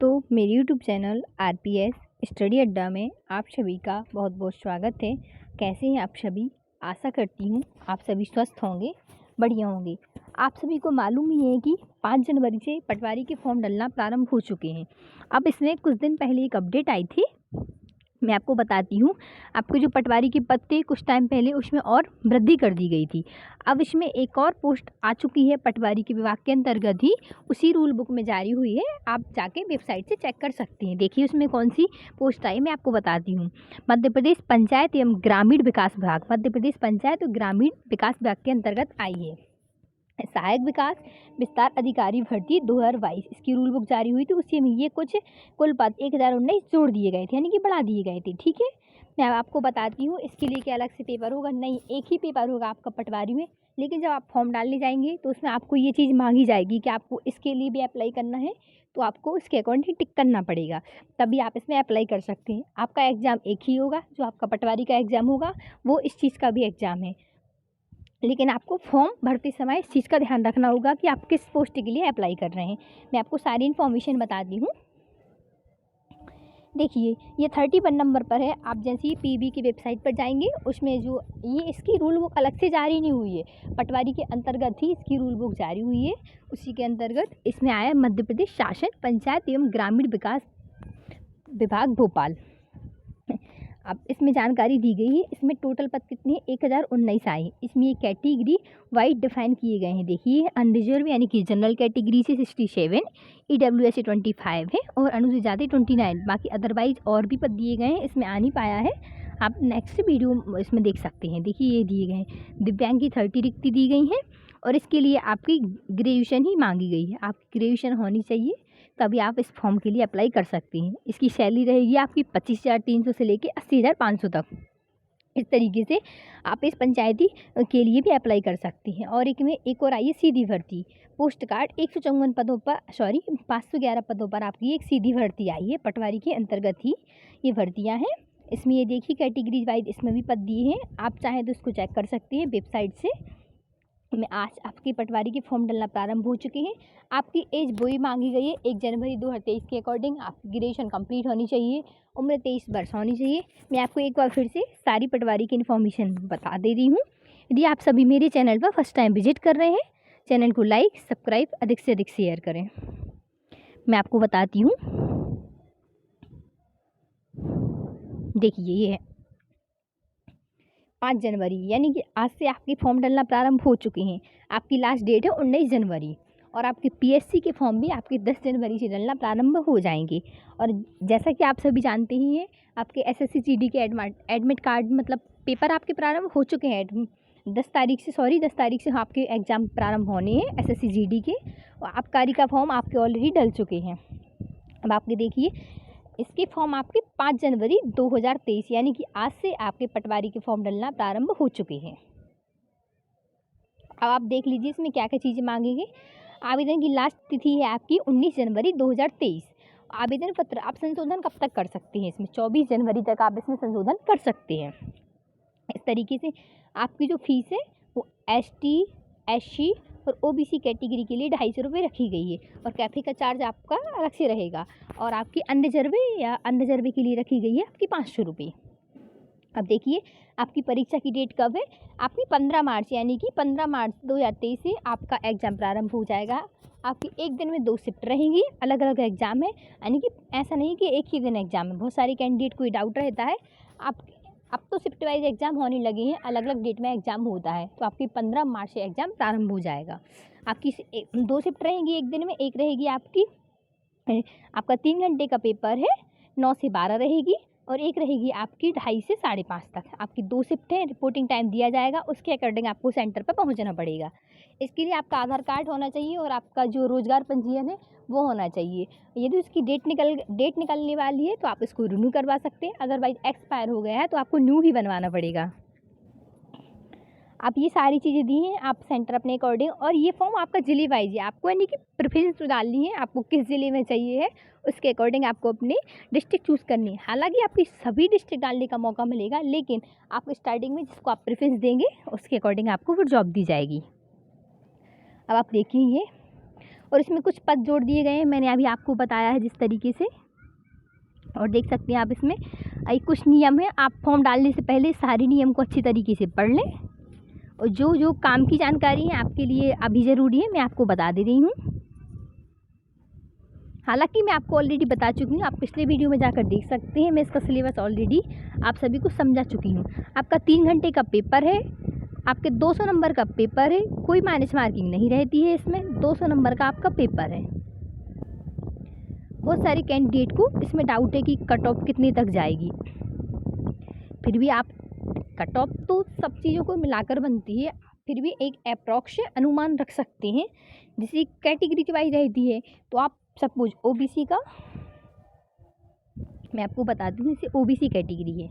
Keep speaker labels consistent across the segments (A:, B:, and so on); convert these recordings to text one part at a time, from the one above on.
A: तो मेरे YouTube channel RPS study अड्डा में आप सभी का बहुत बहुत स्वागत है। कैसे हैं आप सभी? आशा करती हूँ आप सभी स्वस्थ होंगे, बढ़िया होंगे। आप सभी को मालूम ही है कि 5 जनवरी से पटवारी के फॉर्म डलना प्रारंभ हो चुके हैं। अब इसमें कुछ दिन पहले एक अपडेट आई थी, मैं आपको बताती हूँ। आपके जो पटवारी के पद थे कुछ टाइम पहले उसमें और वृद्धि कर दी गई थी। अब इसमें एक और पोस्ट आ चुकी है पटवारी के विभाग के अंतर्गत ही, उसी रूल बुक में जारी हुई है। आप जाके वेबसाइट से चेक कर सकते हैं। देखिए उसमें कौन सी पोस्ट आई, मैं आपको बताती हूँ। मध्य प्रदेश पंचायत एवं ग्रामीण विकास विभाग, मध्य प्रदेश पंचायत और ग्रामीण विकास विभाग के अंतर्गत आई है। सहायक विकास विस्तार अधिकारी भर्ती 2022 इसकी रूल बुक जारी हुई थी। उसी में ये कुछ कुल पद 1019 जोड़ दिए गए थे, यानी कि बढ़ा दिए गए थे। ठीक है, मैं आपको बताती हूँ इसके लिए क्या अलग से पेपर होगा। नहीं, एक ही पेपर होगा आपका पटवारी में। लेकिन जब आप फॉर्म डालने जाएंगे तो उसमें आपको ये चीज़ मांगी जाएगी कि आपको इसके लिए भी अप्लाई करना है, तो आपको उसके अकॉर्डिंग टिक करना पड़ेगा, तभी आप इसमें अप्लाई कर सकते हैं। आपका एग्ज़ाम एक ही होगा, जो आपका पटवारी का एग्ज़ाम होगा वो इस चीज़ का भी एग्ज़ाम है। लेकिन आपको फॉर्म भरते समय इस चीज़ का ध्यान रखना होगा कि आप किस पोस्ट के लिए अप्लाई कर रहे हैं। मैं आपको सारी इन्फॉर्मेशन बताती हूँ। देखिए ये 31 नंबर पर है। आप जैसे ही पीबी की वेबसाइट पर जाएंगे उसमें जो ये इसकी रूल बुक अलग से जारी नहीं हुई है, पटवारी के अंतर्गत ही इसकी रूल बुक जारी हुई है। उसी के अंतर्गत इसमें आया मध्य प्रदेश शासन पंचायत एवं ग्रामीण विकास विभाग भोपाल। अब इसमें जानकारी दी गई है। इसमें टोटल पद कितने हैं? 1019 आए हैं। इसमें ये कैटेगरी वाइज डिफाइन किए गए हैं। देखिए अनरिजर्व यानी कि जनरल कैटेगरी से 67, ईडब्ल्यूएस से 25 है और अनुसूचित जाति 29। बाकी अदरवाइज और भी पद दिए गए हैं, इसमें आ नहीं पाया है। आप नेक्स्ट वीडियो इसमें देख सकते हैं। देखिए ये दिए गए हैं। दिव्यांग की 30 रिक्ति दी गई हैं और इसके लिए आपकी ग्रेजुएशन ही मांगी गई है। आपकी ग्रेजुएशन होनी चाहिए, तभी आप इस फॉर्म के लिए अप्लाई कर सकती हैं। इसकी सैलरी रहेगी आपकी 25,300 से लेकर 80,500 तक। इस तरीके से आप इस पंचायती के लिए भी अप्लाई कर सकती हैं। और एक और आई है सीधी भर्ती पोस्ट कार्ड 154 पदों पर 511 पदों पर आपकी एक सीधी भर्ती आई है। पटवारी के अंतर्गत ही ये भर्तियाँ हैं। इसमें ये देखिए कैटेगरी वाइज इसमें भी पद दिए हैं। आप चाहें तो इसको चेक कर सकते हैं वेबसाइट से। में आज आपकी पटवारी के फॉर्म डलना प्रारंभ हो चुके हैं। आपकी एज वही मांगी गई है 1 जनवरी 2023 के अकॉर्डिंग आपकी ग्रेजुएशन कंप्लीट होनी चाहिए, उम्र 23 वर्ष होनी चाहिए। मैं आपको एक बार फिर से सारी पटवारी की इन्फॉर्मेशन बता दे रही हूँ। यदि आप सभी मेरे चैनल पर फर्स्ट टाइम विजिट कर रहे हैं, चैनल को लाइक सब्सक्राइब अधिक से अधिक शेयर करें। मैं आपको बताती हूँ। देखिए ये है 5 जनवरी, यानी कि आज से आपके फॉर्म डलना प्रारंभ हो चुके हैं। आपकी लास्ट डेट है 19 जनवरी और आपके पीएससी के फॉर्म भी आपके 10 जनवरी से डलना प्रारंभ हो जाएंगे। और जैसा कि आप सभी जानते ही हैं, आपके एसएससी जीडी के एडमिट कार्ड मतलब पेपर आपके प्रारंभ हो चुके हैं। 10 तारीख से आपके एग्ज़ाम प्रारंभ होने हैं एसएससी जीडी के। और आबकारी का फॉर्म आपके ऑलरेडी डल चुके हैं। अब आपके देखिए इसके फॉर्म आपके 5 जनवरी 2023 यानी कि आज से आपके पटवारी के फॉर्म डलना प्रारंभ हो चुके हैं। अब आप देख लीजिए इसमें क्या क्या चीज़ें मांगेंगे। आवेदन की लास्ट तिथि है आपकी 19 जनवरी 2023। आवेदन पत्र आप संशोधन कब तक कर सकते हैं? इसमें 24 जनवरी तक आप इसमें संशोधन कर सकते हैं। इस तरीके से आपकी जो फीस है वो ST SC और OBC कैटेगरी के लिए 250 रुपये रखी गई है और कैफ़े का चार्ज आपका अलग से रहेगा। और आपकी अनरिजर्वे के लिए रखी गई है आपकी 500 रुपये। अब देखिए आपकी परीक्षा की डेट कब है? आपकी 15 मार्च, यानी कि 15 मार्च 2023 से आपका एग्ज़ाम प्रारंभ हो जाएगा। आपकी एक दिन में 2 शिफ्ट रहेंगी, अलग अलग एग्ज़ाम है, यानी कि ऐसा नहीं कि एक ही दिन एग्ज़ाम है। बहुत सारे कैंडिडेट को डाउट रहता है। अब तो शिफ्ट वाइज एग्ज़ाम होने लगे हैं, अलग अलग डेट में एग्ज़ाम होता है। तो आपकी 15 मार्च से एग्ज़ाम प्रारंभ हो जाएगा। आपकी 2 शिफ्ट रहेंगी एक दिन में, एक रहेगी आपका 3 घंटे का पेपर है, 9 से 12 रहेगी और एक रहेगी आपकी 2:30 से 5:30 तक। आपकी 2 शिफ्ट है, रिपोर्टिंग टाइम दिया जाएगा, उसके अकॉर्डिंग आपको सेंटर पर पहुंचना पड़ेगा। इसके लिए आपका आधार कार्ड होना चाहिए और आपका जो रोज़गार पंजीयन है वो होना चाहिए। यदि उसकी डेट निकलने वाली है तो आप इसको रिन्यू करवा सकते हैं, अदरवाइज एक्सपायर हो गया है तो आपको न्यू ही बनवाना पड़ेगा। आप ये सारी चीज़ें दी हैं आप सेंटर अपने अकॉर्डिंग। और ये फॉर्म आपका ज़िले वाइज है, आपको यानी कि प्रेफरेंस तो डालनी है, आपको किस ज़िले में चाहिए है उसके अकॉर्डिंग आपको अपने डिस्ट्रिक्ट चूज़ करनी है। हालांकि आपकी सभी डिस्ट्रिक्ट डालने का मौका मिलेगा, लेकिन आप स्टार्टिंग में जिसको आप प्रेफरेंस देंगे उसके अकॉर्डिंग आपको फिर जॉब दी जाएगी। अब आप देखिए और इसमें कुछ पद जोड़ दिए गए हैं, मैंने अभी आपको बताया है जिस तरीके से। और देख सकते हैं आप इसमें कुछ नियम है, आप फॉर्म डालने से पहले सारे नियम को अच्छी तरीके से पढ़ लें। और जो जो काम की जानकारी है आपके लिए अभी ज़रूरी है, मैं आपको बता दे रही हूँ। हालांकि मैं आपको ऑलरेडी बता चुकी हूँ, आप पिछले वीडियो में जाकर देख सकते हैं। मैं इसका सिलेबस ऑलरेडी आप सभी को समझा चुकी हूँ। आपका 3 घंटे का पेपर है, आपके 200 नंबर का पेपर है, कोई माइनस मार्किंग नहीं रहती है इसमें, 200 नंबर का आपका पेपर है। बहुत सारे कैंडिडेट को इसमें डाउट है कि कट ऑफ कितने तक जाएगी। फिर भी आप कट ऑफ तो सब चीज़ों को मिलाकर बनती है, फिर भी एक अप्रॉक्स अनुमान रख सकते हैं। जैसे कैटेगरी की वाइज रहती है, तो आप सपोज ओबीसी का मैं आपको बताती हूँ, जैसे ओबीसी कैटेगरी है,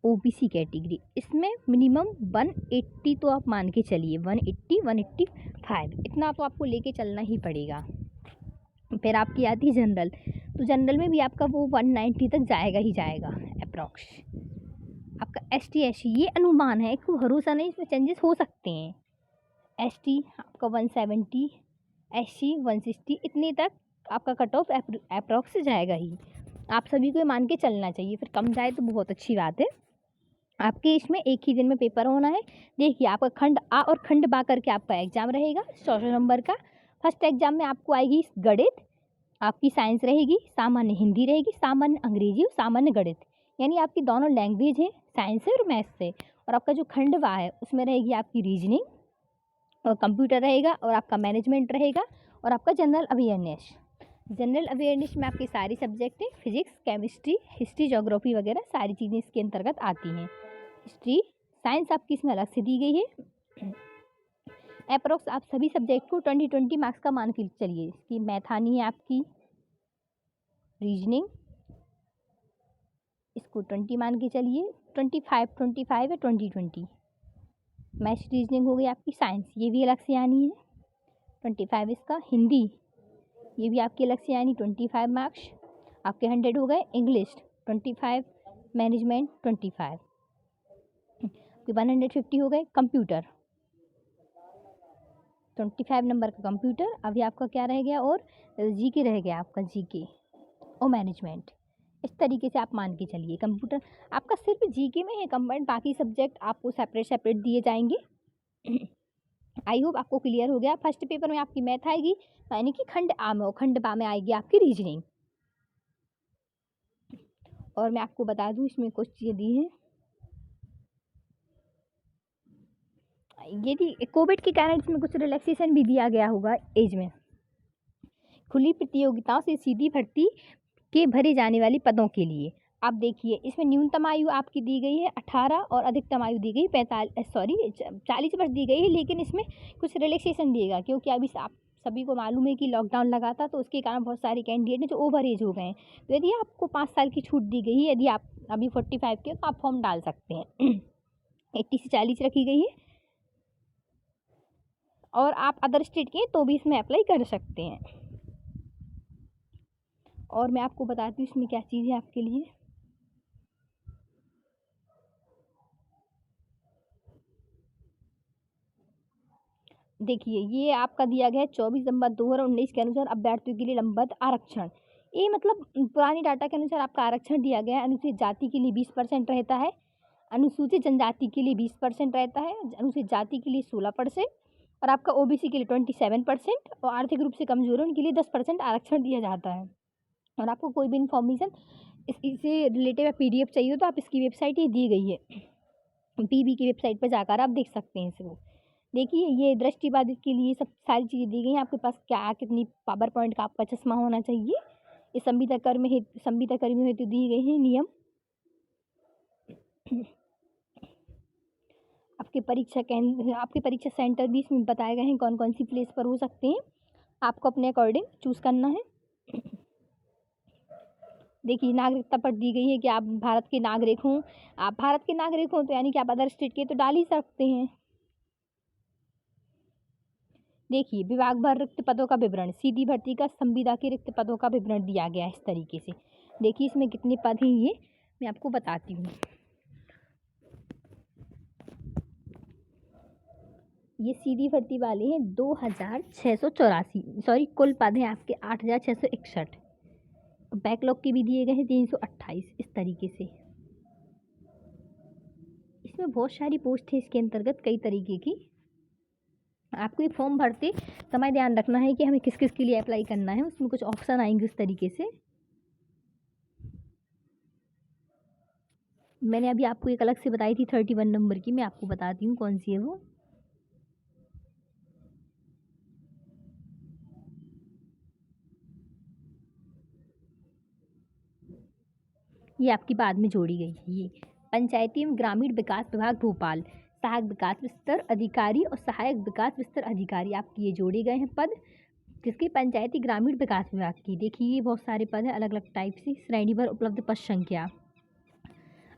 A: ओबीसी कैटेगरी, इसमें मिनिमम 180 तो आप मान के चलिए, 180 185 इतना तो आपको लेके चलना ही पड़ेगा। फिर आपकी आती है जनरल, तो जनरल में भी आपका वो 190 तक जाएगा ही जाएगा अप्रॉक्स। आपका एसटी एससी ये अनुमान है, कोई भरोसा नहीं, इसमें चेंजेस हो सकते हैं। एसटी आपका 170, एससी 160 इतने तक आपका कट ऑफ अप्रॉक्स जाएगा ही। आप सभी को मान के चलना चाहिए, फिर कम जाए तो बहुत अच्छी बात है। आपके इसमें एक ही दिन में पेपर होना है। देखिए आपका खंड आ और खंड बा करके आपका एग्ज़ाम रहेगा 100 नंबर का। फर्स्ट एग्ज़ाम में आपको आएगी गणित, आपकी साइंस रहेगी, सामान्य हिंदी रहेगी, सामान्य अंग्रेजी और सामान्य गणित, यानी आपकी दोनों लैंग्वेज है, साइंस से और मैथ्स से। और आपका जो खंड बा है उसमें रहेगी आपकी रीजनिंग और कंप्यूटर रहेगा, और आपका मैनेजमेंट रहेगा, और आपका जनरल अवेयरनेस। जनरल अवेयरनेस में आपके सारे सब्जेक्ट हैं, फिजिक्स, केमिस्ट्री, हिस्ट्री, ज्योग्राफी वगैरह सारी चीज़ें इसके अंतर्गत आती हैं। हिस्ट्री, साइंस आपकी इसमें अलग से दी गई है। अप्रोक्स आप सभी सब्जेक्ट को 20 मार्क्स का मान के चलिए। इसकी मैथ आनी है आपकी, रीजनिंग इसको 20 मान के चलिए, 25 है 20 मैथ्स रीजनिंग हो गई आपकी। साइंस ये भी अलग से आनी है 25 इसका। हिंदी ये भी आपकी अलग से आनी 25 मार्क्स आपके 100 हो गए। इंग्लिश 25, मैनेजमेंट 25 150 हो गए। कंप्यूटर 25 नंबर का कंप्यूटर। अभी आपका क्या रह गया, और जीके रह गया आपका, जीके और मैनेजमेंट। इस तरीके से आप मान के चलिए। कंप्यूटर आपका सिर्फ जीके में है कंबाइंड, बाकी सब्जेक्ट आपको सेपरेट दिए जाएंगे। आई होप आपको क्लियर हो गया। फर्स्ट पेपर में आपकी मैथ आएगी, यानी कि खंड आ में, और खंड बा में आएगी आपकी रीजनिंग। और मैं आपको बता दूं इसमें कुछ चीज़ें दी हैं। यदि कोविड के कारण इसमें कुछ रिलैक्सेशन भी दिया गया होगा एज में। खुली प्रतियोगिताओं से सीधी भर्ती के भरे जाने वाले पदों के लिए आप देखिए, इसमें न्यूनतम आयु आपकी दी गई है 18 और अधिकतम आयु दी गई 40 वर्ष दी गई है। लेकिन इसमें कुछ रिलैक्सेशन दिएगा, क्योंकि अभी आप सभी को मालूम है कि लॉकडाउन लगा था, तो उसके कारण बहुत सारे कैंडिडेट हैं जो ओवर एज हो गए हैं। तो यदि आपको 5 साल की छूट दी गई है, यदि आप अभी 45 के, तो आप फॉर्म डाल सकते हैं। 80 से 40 रखी गई है। और आप अदर स्टेट के तो भी इसमें अप्लाई कर सकते हैं। और मैं आपको बताती हूँ इसमें क्या चीज़ है आपके लिए। देखिए ये आपका दिया गया है 24 नवंबर 2019 के अनुसार अभ्यर्थियों के लिए लंबवत आरक्षण। ये मतलब पुरानी डाटा के अनुसार आपका आरक्षण दिया गया है। अनुसूचित जाति के लिए 20% रहता है, अनुसूचित जनजाति के लिए 20% रहता है, अनुसूचित जाति के लिए 16%, और आपका ओबीसी के लिए 27%, और आर्थिक रूप से कमजोर उनके लिए 10% आरक्षण दिया जाता है। और आपको कोई भी इन्फॉर्मेशन इससे रिलेटेड PDF चाहिए तो आप इसकी वेबसाइट ये दी गई है, PB की वेबसाइट पर जाकर आप देख सकते हैं इसको। देखिए ये दृष्टिबाधित के लिए सब सारी चीज़ें दी गई हैं। आपके पास क्या कितनी पावर पॉइंट का आपका चश्मा होना चाहिए, ये संविदा कर्मियों हेतु दी गई हैं नियम। आपके परीक्षा सेंटर भी इसमें बताए गए हैं, कौन कौन सी प्लेस पर हो सकते हैं, आपको अपने अकॉर्डिंग चूज़ करना है। देखिए नागरिकता पर दी गई है कि आप भारत के नागरिक हों। आप भारत के नागरिक हों तो यानी कि आप अदर स्टेट के तो डाल ही सकते हैं। देखिए विभाग भर रिक्त पदों का विवरण, सीधी भर्ती का संविदा के रिक्त पदों का विवरण दिया गया है इस तरीके से। देखिए इसमें कितने पद हैं ये मैं आपको बताती हूँ। ये सीधी भर्ती वाले हैं 2684, सॉरी कुल पद हैं आपके 8661। बैकलॉग के भी दिए गए हैं 328। इस तरीके से इसमें बहुत सारी पोस्ट है इसके अंतर्गत कई तरीके की। आपको ये फॉर्म भरते समय ध्यान रखना है कि हमें किस किस के लिए अप्लाई करना है। उसमें कुछ ऑप्शन आएंगे इस तरीके से। मैंने अभी आपको एक अलग से बताई थी 31 नंबर की, मैं आपको बताती हूँ कौन सी है वो। ये आपकी बाद में जोड़ी गई है। ये पंचायती एवं ग्रामीण विकास विभाग भोपाल, सहायक विकास विस्तार अधिकारी और सहायक विकास विस्तार अधिकारी, आपके ये जोड़े गए हैं पद किसके, पंचायती ग्रामीण विकास विभाग की। देखिए ये बहुत सारे पद हैं अलग अलग टाइप से। श्रेणीभर उपलब्ध पद संख्या,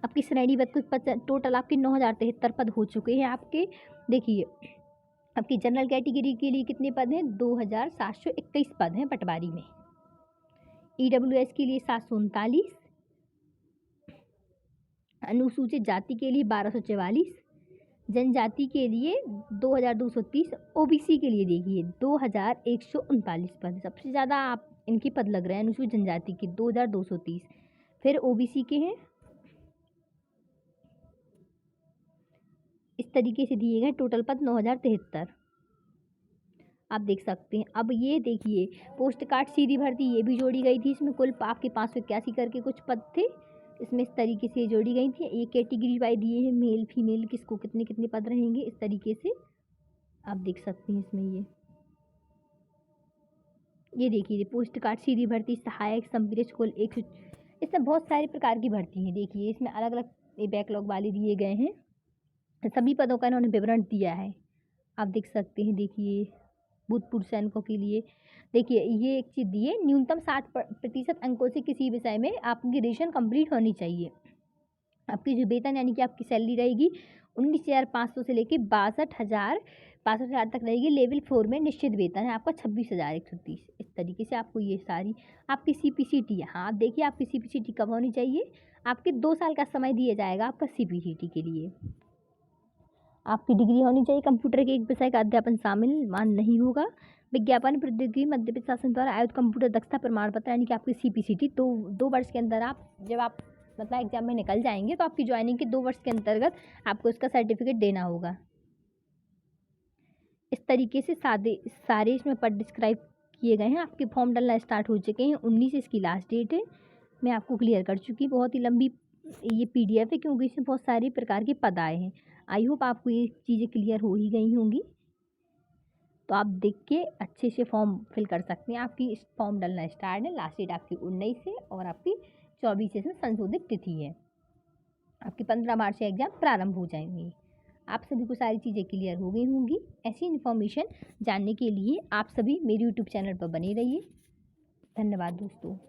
A: आपकी श्रेणीबद्ध कुछ पद टोटल आपके 9073 पद हो चुके हैं आपके। देखिए आपकी जनरल कैटेगरी के लिए कितने पद हैं, 2721 पद हैं पटवारी में। EWS के लिए 739, अनुसूचित जाति के लिए 1244, जनजाति के लिए 2230, OBC के लिए देखिए 2139 पद। सबसे ज़्यादा आप इनके पद लग रहे हैं अनुसूचित जनजाति के 2230। फिर OBC के हैं इस तरीके से दिए गए टोटल पद 9073 आप देख सकते हैं। अब ये देखिए पोस्ट कार्ड सीधी भर्ती ये भी जोड़ी गई थी। इसमें कुल आपके 581 करके कुछ पद थे। इसमें इस तरीके से जोड़ी गई थी। एक कैटेगरी वाइज दिए हैं मेल फीमेल किसको कितने कितने पद रहेंगे इस तरीके से आप देख सकते हैं। इसमें ये देखिए पोस्ट कार्ड सीधी भर्ती सहायक संप्रेषक कुल 100। इसमें बहुत सारे प्रकार की भर्ती है। देखिए इसमें अलग अलग बैकलॉग वाले दिए गए हैं। सभी पदों का इन्होंने विवरण दिया है आप देख सकते हैं। देखिए भूतपूर्व सैनिकों के लिए देखिए ये एक चीज़ दी है, न्यूनतम 60% अंकों से किसी विषय में आपकी ग्रेजुएशन कंप्लीट होनी चाहिए। आपकी जो वेतन यानी कि आपकी सैलरी रहेगी 19,500 से लेकर 62,000 तक रहेगी। लेवल 4 में निश्चित वेतन है आपका 26,130। इस तरीके से आपको ये सारी आपकी CPCT है। हाँ देखिए आपकी CPCT कब होनी चाहिए, आपके 2 साल का समय दिया जाएगा आपका CPCT के लिए। आपकी डिग्री होनी चाहिए। कंप्यूटर के एक विषय का अध्यापन शामिल मान नहीं होगा। विज्ञापन प्रौद्योगिकी मध्य प्रदेश शासन द्वारा आयोजित कंप्यूटर दक्षता प्रमाण पत्र यानी कि आपकी CPCT तो 2 वर्ष के अंदर आप जब आप मतलब एग्जाम में निकल जाएंगे तो आपकी ज्वाइनिंग के 2 वर्ष के अंतर्गत आपको इसका सर्टिफिकेट देना होगा। इस तरीके से सारे इसमें पद डिस्क्राइब किए गए हैं। आपके फॉर्म डालना स्टार्ट हो चुके हैं। 19 इसकी लास्ट डेट है। मैं आपको क्लियर कर चुकी। बहुत ही लंबी ये PDF है क्योंकि इसमें बहुत सारे प्रकार के पद आए हैं। आई होप आपको ये चीज़ें क्लियर हो ही गई होंगी। तो आप देख के अच्छे से फॉर्म फिल कर सकते हैं। आपकी फॉर्म डालना स्टार्ट है। लास्ट डेट आपकी 19 है और आपकी 24 इसमें संशोधित तिथि है। आपकी 15 मार्च से एग्ज़ाम प्रारंभ हो जाएंगे। आप सभी को सारी चीज़ें क्लियर हो गई होंगी। ऐसी इन्फॉर्मेशन जानने के लिए आप सभी मेरे YouTube चैनल पर बने रहिए। धन्यवाद दोस्तों।